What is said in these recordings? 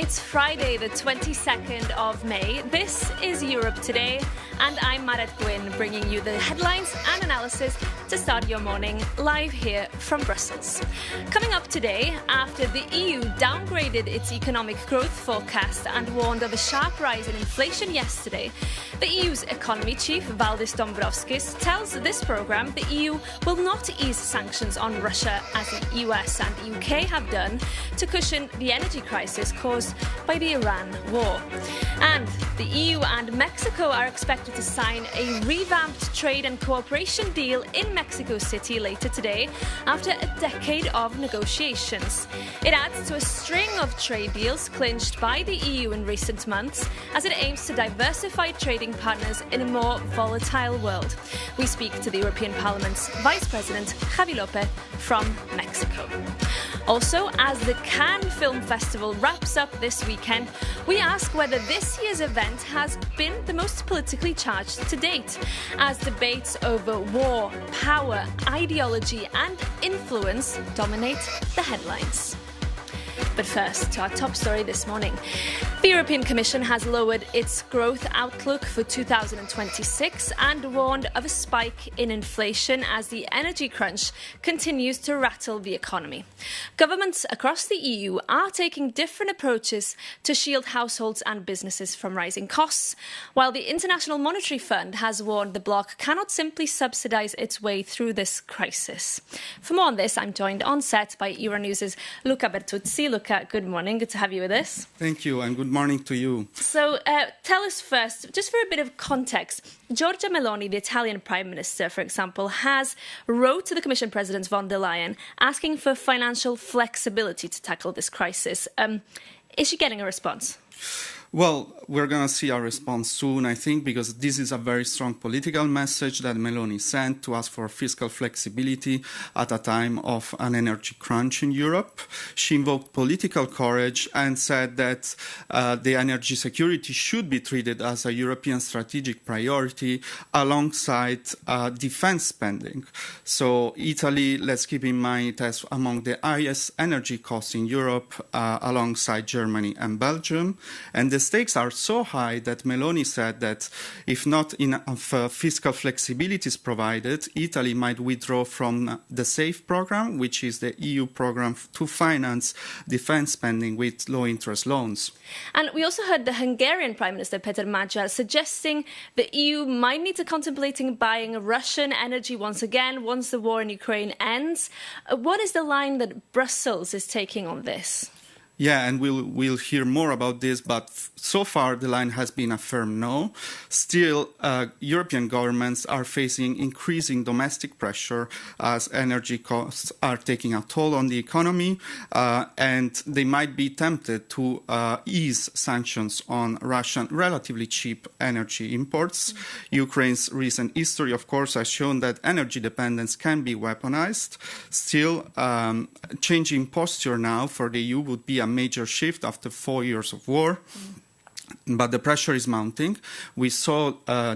It's Friday, the 22nd of May. This is Europe Today, and I'm Maret Gwyn, bringing you the headlines and analysis to start your morning live here from Brussels. Coming up today, after the EU downgraded its economic growth forecast and warned of a sharp rise in inflation yesterday, the EU's economy chief, Valdis Dombrovskis, tells this programme the EU will not ease sanctions on Russia as the US and the UK have done to cushion the energy crisis caused by the Iran war. And the EU and Mexico are expected to sign a revamped trade and cooperation deal in Mexico City later today after a decade of negotiations. It adds to a string of trade deals clinched by the EU in recent months as it aims to diversify trading partners in a more volatile world. We speak to the European Parliament's Vice President Javi López from Mexico. Also, as the Cannes Film Festival wraps up this weekend, we ask whether this year's event has been the most politically charged to date, as debates over war, power, ideology and influence dominate the headlines. But first, to our top story this morning. The European Commission has lowered its growth outlook for 2026 and warned of a spike in inflation as the energy crunch continues to rattle the economy. Governments across the EU are taking different approaches to shield households and businesses from rising costs, while the International Monetary Fund has warned the bloc cannot simply subsidise its way through this crisis. For more on this, I'm joined on set by Euronews' Luca Bertuzzi. Luca, good morning. Good to have you with us. Thank you, and good morning to you. So tell us first, just for a bit of context, Giorgia Meloni, the Italian Prime Minister, for example, has wrote to the Commission President von der Leyen asking for financial flexibility to tackle this crisis. Is she getting a response? Well, we're going to see our response soon, I think, because this is a very strong political message that Meloni sent to ask for fiscal flexibility at a time of an energy crunch in Europe. She invoked political courage and said that the energy security should be treated as a European strategic priority alongside defense spending. So Italy, let's keep in mind, has among the highest energy costs in Europe alongside Germany and Belgium. And the stakes are so high that Meloni said that if not enough fiscal flexibility is provided, Italy might withdraw from the SAFE program, which is the EU program to finance defense spending with low-interest loans. And we also heard the Hungarian Prime Minister, Peter Magyar, suggesting the EU might need to contemplating buying Russian energy once again, once the war in Ukraine ends. What is the line that Brussels is taking on this? Yeah, and we'll hear more about this, but so far the line has been a firm no. Still, European governments are facing increasing domestic pressure as energy costs are taking a toll on the economy, and they might be tempted to ease sanctions on Russian relatively cheap energy imports. Ukraine's recent history, of course, has shown that energy dependence can be weaponized. Still, changing posture now for the EU would be a major shift after 4 years of war. But the pressure is mounting. We saw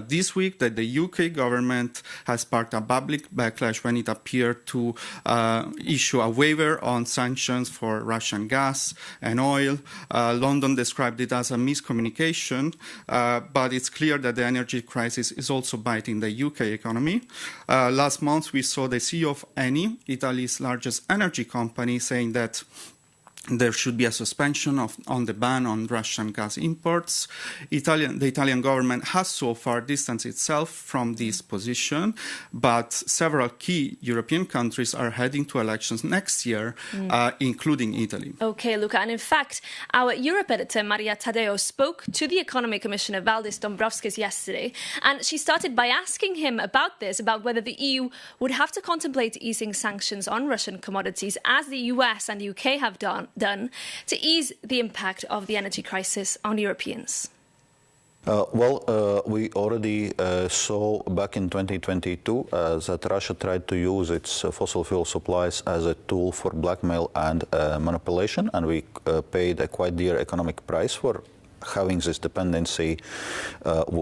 this week that the UK government has sparked a public backlash when it appeared to issue a waiver on sanctions for Russian gas and oil. London described it as a miscommunication, but it's clear that the energy crisis is also biting the UK economy. Last month, we saw the CEO of Eni, Italy's largest energy company, saying that there should be a suspension on the ban on Russian gas imports. The Italian government has so far distanced itself from this position, but several key European countries are heading to elections next year, including Italy. OK, Luca. And in fact, our Europe editor, Maria Tadeo, spoke to the Economy Commissioner, Valdis Dombrovskis, yesterday. And she started by asking him about this, about whether the EU would have to contemplate easing sanctions on Russian commodities, as the US and the UK have done to ease the impact of the energy crisis on Europeans? We already saw back in 2022 that Russia tried to use its fossil fuel supplies as a tool for blackmail and manipulation, and we paid a quite dear economic price for having this dependency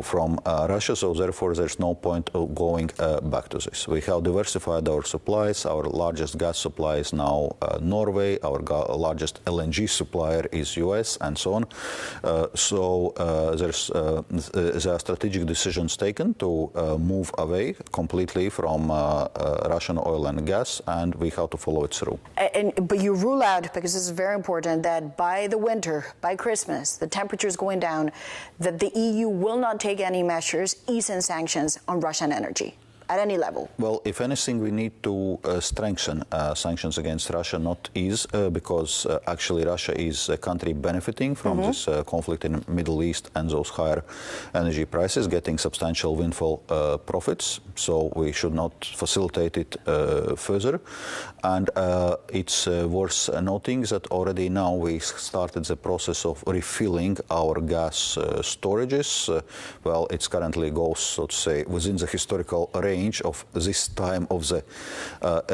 from Russia, so therefore there's no point of going back to this. We have diversified our supplies. Our largest gas supply is now Norway, our largest LNG supplier is US, and so on. There are strategic decisions taken to move away completely from Russian oil and gas, and we have to follow it through. But you rule out, because this is very important, that by the winter, by Christmas, the temperatures going down, that the EU will not take any measures, easing sanctions on Russian energy at any level? Well, if anything, we need to strengthen sanctions against Russia, not ease, because actually Russia is a country benefiting from this conflict in the Middle East and those higher energy prices, getting substantial windfall profits. So we should not facilitate it further. And it's worth noting that already now we started the process of refilling our gas storages. Well, it currently goes, so to say, within the historical range of this time of the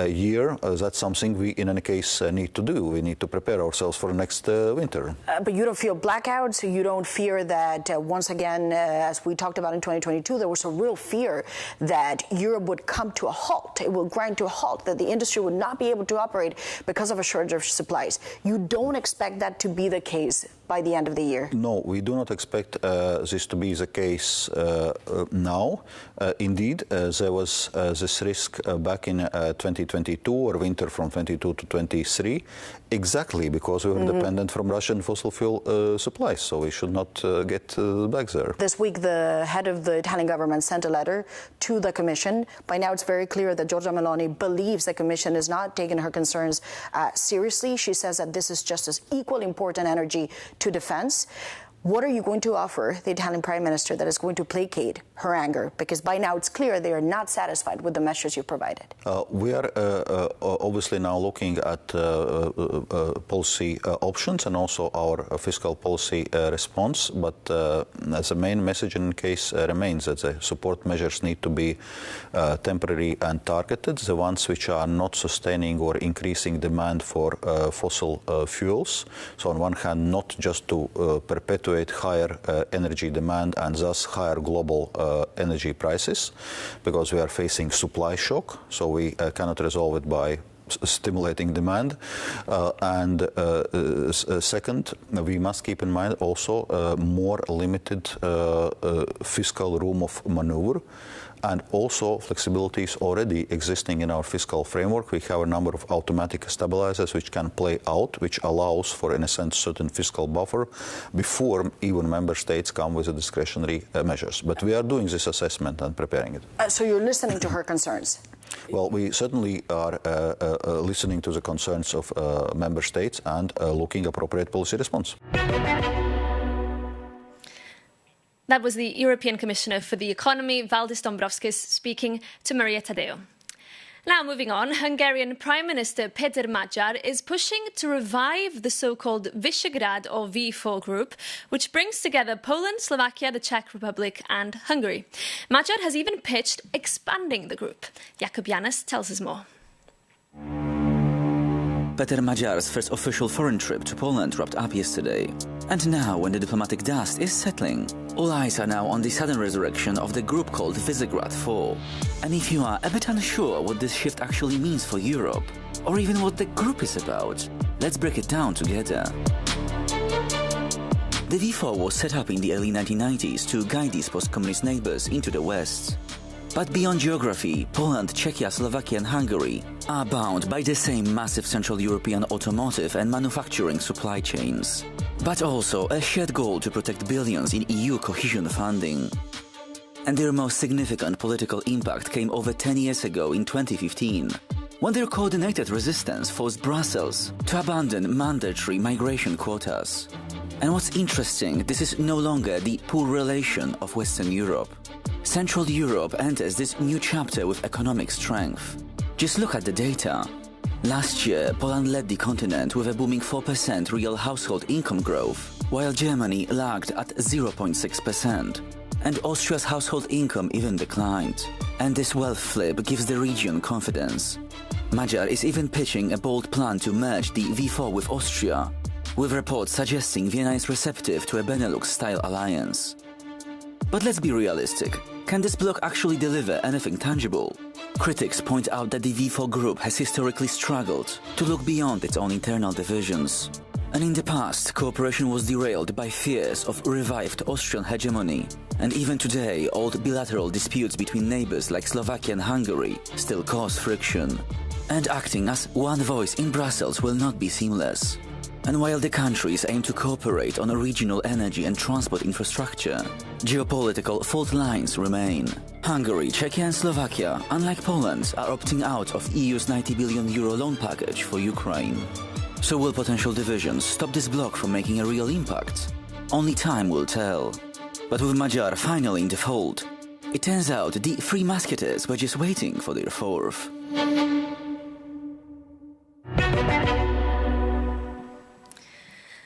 year. That's something we, in any case, need to do. We need to prepare ourselves for next winter. But you don't feel blackouts? You don't fear that, once again, as we talked about in 2022, there was a real fear that Europe would come to a halt. It will grind to a halt, that the industry would not be able to operate because of a shortage of supplies. You don't expect that to be the case by the end of the year? No, we do not expect this to be the case now. Indeed, there was this risk back in 2022 or winter from 22 to 23, exactly because we were dependent from Russian fossil fuel supplies. So we should not get back there. This week, the head of the Italian government sent a letter to the Commission. By now, it's very clear that Giorgia Meloni believes the Commission is not taking her concerns seriously. She says that this is just as equally important energy to defense. What are you going to offer the Italian Prime Minister that is going to placate her anger? Because by now it's clear they are not satisfied with the measures you provided. We are obviously now looking at policy options and also our fiscal policy response. But as a main message in case remains that the support measures need to be temporary and targeted. The ones which are not sustaining or increasing demand for fossil fuels. So on one hand, not just to perpetuate higher energy demand and thus higher global energy prices, because we are facing supply shock, so we cannot resolve it by stimulating demand. Second, we must keep in mind also more limited fiscal room of maneuver. And also flexibility is already existing in our fiscal framework. We have a number of automatic stabilizers which can play out, which allows for, in a sense, certain fiscal buffer before even member states come with the discretionary measures. But we are doing this assessment and preparing it. So you're listening to her concerns? Well, we certainly are listening to the concerns of member states and looking appropriate policy response. That was the European Commissioner for the Economy, Valdis Dombrovskis, speaking to Maria Tadeu. Now, moving on, Hungarian Prime Minister Péter Magyar is pushing to revive the so-called Visegrad or V4 group, which brings together Poland, Slovakia, the Czech Republic and Hungary. Magyar has even pitched expanding the group. Jakub Janis tells us more. Péter Magyar's first official foreign trip to Poland wrapped up yesterday. And now, when the diplomatic dust is settling, all eyes are now on the sudden resurrection of the group called Visegrad 4. And if you are a bit unsure what this shift actually means for Europe, or even what the group is about, let's break it down together. The V4 was set up in the early 1990s to guide these post-communist neighbors into the West. But beyond geography, Poland, Czechia, Slovakia and Hungary are bound by the same massive Central European automotive and manufacturing supply chains. But also a shared goal to protect billions in EU cohesion funding. And their most significant political impact came over 10 years ago in 2015, when their coordinated resistance forced Brussels to abandon mandatory migration quotas. And what's interesting, this is no longer the poor relation of Western Europe. Central Europe enters this new chapter with economic strength. Just look at the data. Last year, Poland led the continent with a booming 4% real household income growth, while Germany lagged at 0.6%. And Austria's household income even declined. And this wealth flip gives the region confidence. Magyar is even pitching a bold plan to merge the V4 with Austria, with reports suggesting Vienna is receptive to a Benelux-style alliance. But let's be realistic. Can this bloc actually deliver anything tangible? Critics point out that the V4 group has historically struggled to look beyond its own internal divisions. And in the past, cooperation was derailed by fears of revived Austrian hegemony. And even today, old bilateral disputes between neighbors like Slovakia and Hungary still cause friction. And acting as one voice in Brussels will not be seamless. And while the countries aim to cooperate on a regional energy and transport infrastructure, geopolitical fault lines remain. Hungary, Czechia and Slovakia, unlike Poland, are opting out of EU's €90 billion loan package for Ukraine. So will potential divisions stop this bloc from making a real impact? Only time will tell. But with Magyar finally in the fold, it turns out the Three Musketeers were just waiting for their fourth.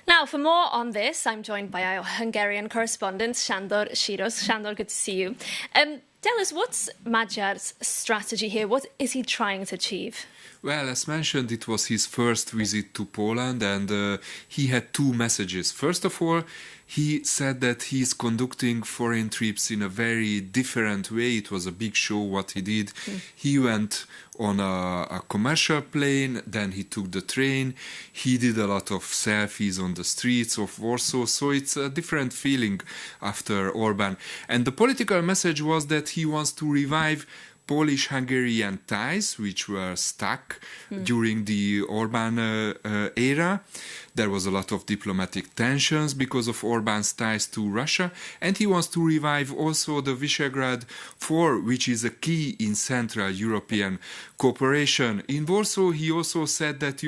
Now, for more on this, I'm joined by our Hungarian correspondent, Sándor Síros. Sándor, good to see you. Tell us, what's Magyar's strategy here? What is he trying to achieve? Well, as mentioned, it was his first visit to Poland, and he had two messages. First of all, he said that he is conducting foreign trips in a very different way. It was a big show what he did. He went on a commercial plane, then he took the train. He did a lot of selfies on the streets of Warsaw, so it's a different feeling after Orbán. And the political message was that he wants to revive Polish-Hungarian ties, which were stuck during the Orbán era. There was a lot of diplomatic tensions because of Orbán's ties to Russia, and he wants to revive also the Visegrad 4, which is a key in Central European cooperation. In Warsaw, he also said that,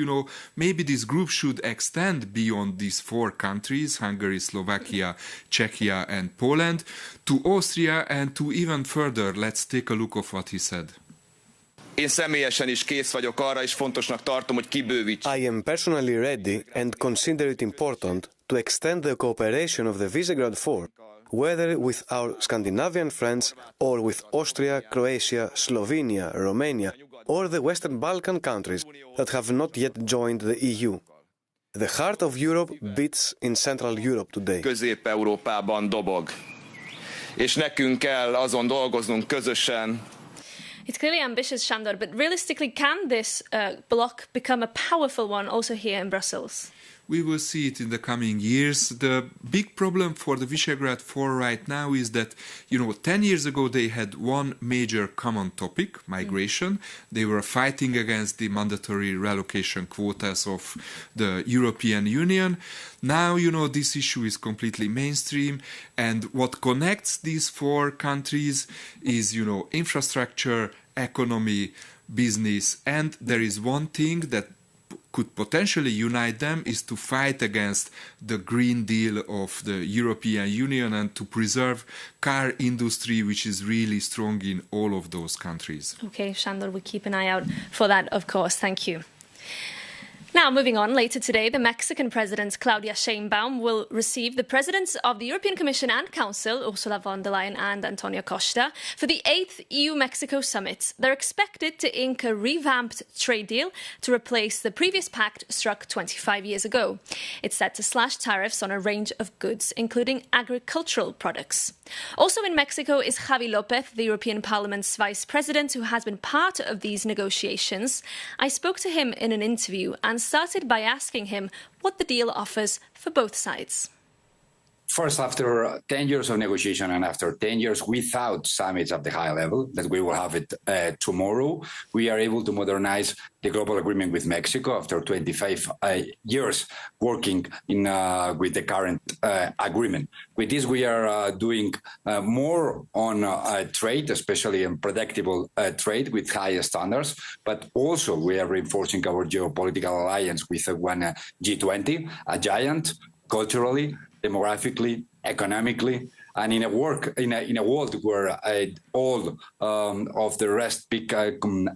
maybe this group should extend beyond these four countries, Hungary, Slovakia, Czechia and Poland, to Austria and to even further. Let's take a look of what he said. Én személyesen is kész vagyok arra, és fontosnak tartom, hogy kibővítsük. I am personally ready and consider it important to extend the cooperation of the Visegrad 4, whether with our Scandinavian friends or with Austria, Croatia, Slovenia, Romania, or the Western Balkan countries that have not yet joined the EU. The heart of Europe beats in Central Europe today. Közép-Európában dobog. És nekünk kell azon dolgoznunk közösen. It's clearly ambitious, Sándor, but realistically, can this bloc become a powerful one also here in Brussels? We will see it in the coming years. The big problem for the Visegrad 4 right now is that, 10 years ago they had one major common topic, migration. They were fighting against the mandatory relocation quotas of the European Union. Now, this issue is completely mainstream, and what connects these four countries is, infrastructure, economy, business, and there is one thing that could potentially unite them is to fight against the Green Deal of the European Union and to preserve car industry, which is really strong in all of those countries. Okay, Sándor, we keep an eye out for that, of course. Thank you. Now, moving on, later today, the Mexican President Claudia Sheinbaum will receive the Presidents of the European Commission and Council, Ursula von der Leyen and Antonio Costa, for the 8th EU-Mexico summit. They're expected to ink a revamped trade deal to replace the previous pact struck 25 years ago. It's set to slash tariffs on a range of goods, including agricultural products. Also in Mexico is Javi López, the European Parliament's Vice President, who has been part of these negotiations. I spoke to him in an interview and started by asking him what the deal offers for both sides. First, after 10 years of negotiation and after 10 years without summits at the high level, that we will have it tomorrow, we are able to modernize the global agreement with Mexico after 25 years working with the current agreement. With this, we are doing more on trade, especially in predictable trade with higher standards, but also we are reinforcing our geopolitical alliance with one G20, a giant culturally, demographically, economically, and in a world where all of the rest big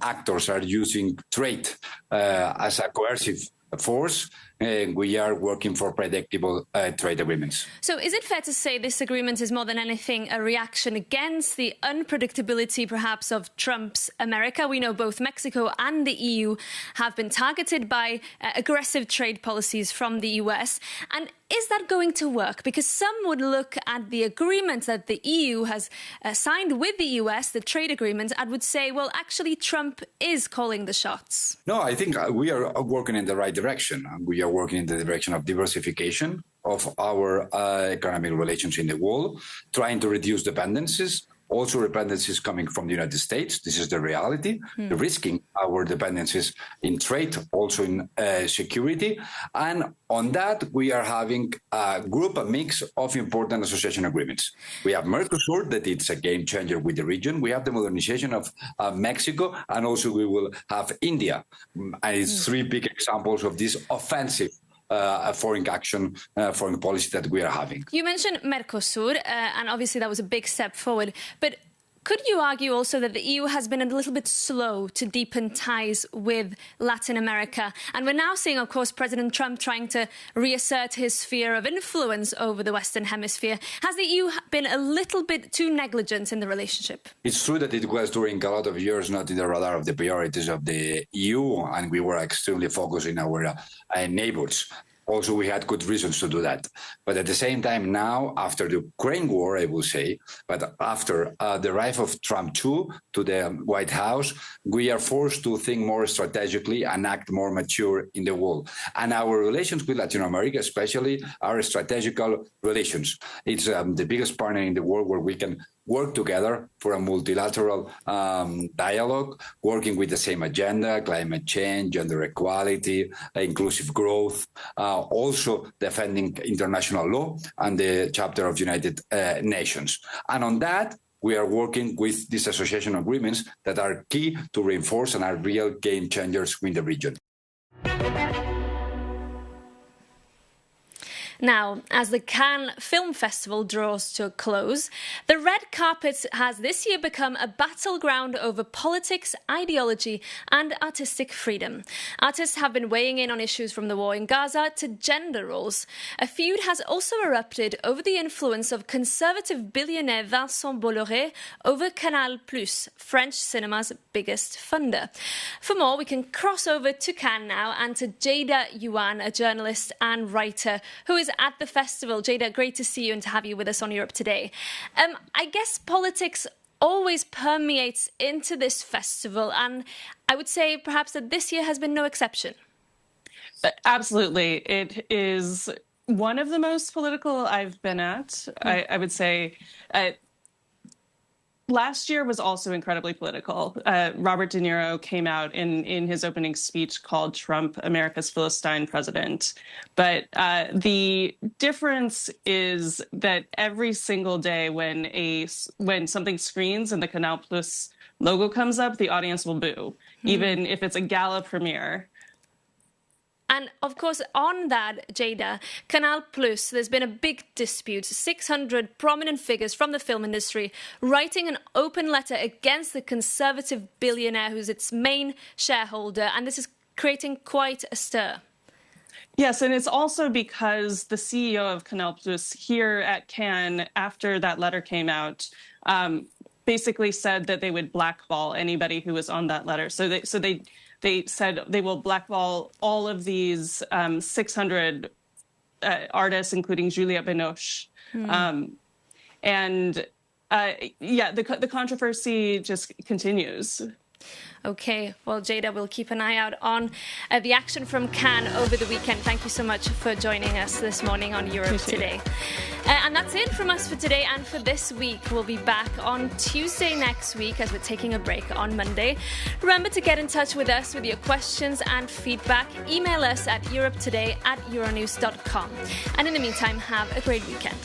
actors are using trade as a coercive force. We are working for predictable trade agreements. So is it fair to say this agreement is more than anything a reaction against the unpredictability, perhaps, of Trump's America? We know both Mexico and the EU have been targeted by aggressive trade policies from the US. And is that going to work? Because some would look at the agreement that the EU has signed with the US, the trade agreement, and would say, well, actually, Trump is calling the shots. No, I think we are working in the right direction. We are working in the direction of diversification of our economic relations in the world, trying to reduce dependencies. Also dependencies coming from the United States. This is the reality, risking our dependencies in trade, also in security. And on that, we are having a mix of important association agreements. We have Mercosur, that it's a game changer with the region. We have the modernization of Mexico, and also we will have India. And it's three big examples of this offensive foreign action, foreign policy that we are having. You mentioned Mercosur, and obviously that was a big step forward. But could you argue also that the EU has been a little bit slow to deepen ties with Latin America? And we're now seeing, of course, President Trump trying to reassert his sphere of influence over the Western Hemisphere. Has the EU been a little bit too negligent in the relationship? It's true that it was during a lot of years not in the radar of the priorities of the EU, and we were extremely focused in our neighbors. Also, we had good reasons to do that. But at the same time now, after the Ukraine war, I will say, but after the rise of Trump II to the White House, we are forced to think more strategically and act more mature in the world. And our relations with Latin America, especially, are strategical relations. It's the biggest partner in the world where we can work together for a multilateral dialogue, working with the same agenda: climate change, gender equality, inclusive growth, also defending international law and the chapter of United Nations. And on that, we are working with these association agreements that are key to reinforce and are real game changers in the region. Now, as the Cannes Film Festival draws to a close, the red carpet has this year become a battleground over politics, ideology and artistic freedom. Artists have been weighing in on issues from the war in Gaza to gender roles. A feud has also erupted over the influence of conservative billionaire Vincent Bolloré over Canal+, French cinema's biggest funder. For more, we can cross over to Cannes now and to Jada Yuan, a journalist and writer who is at the festival. Jada, great to see you and to have you with us on Europe Today. I guess politics always permeates into this festival, and I would say perhaps that this year has been no exception. Absolutely. It is one of the most political I've been at. I would say last year was also incredibly political. Robert De Niro came out in his opening speech called Trump America's Philistine president. But the difference is that every single day when something screens and the Canal Plus logo comes up, the audience will boo, even if it's a gala premiere. And of course, on that, Jada, Canal+, there's been a big dispute. 600 prominent figures from the film industry writing an open letter against the conservative billionaire who's its main shareholder. And this is creating quite a stir. Yes, and it's also because the CEO of Canal+ here at Cannes, after that letter came out, basically said that they would blackball anybody who was on that letter. So they said they will blackball all of these 600 artists, including Juliette Binoche. The controversy just continues. OK, well, Jada, we'll keep an eye out on the action from Cannes over the weekend. Thank you so much for joining us this morning on Europe Today. And that's it from us for today and for this week. We'll be back on Tuesday next week as we're taking a break on Monday. Remember to get in touch with us with your questions and feedback. Email us at europetoday@euronews.com. And in the meantime, have a great weekend.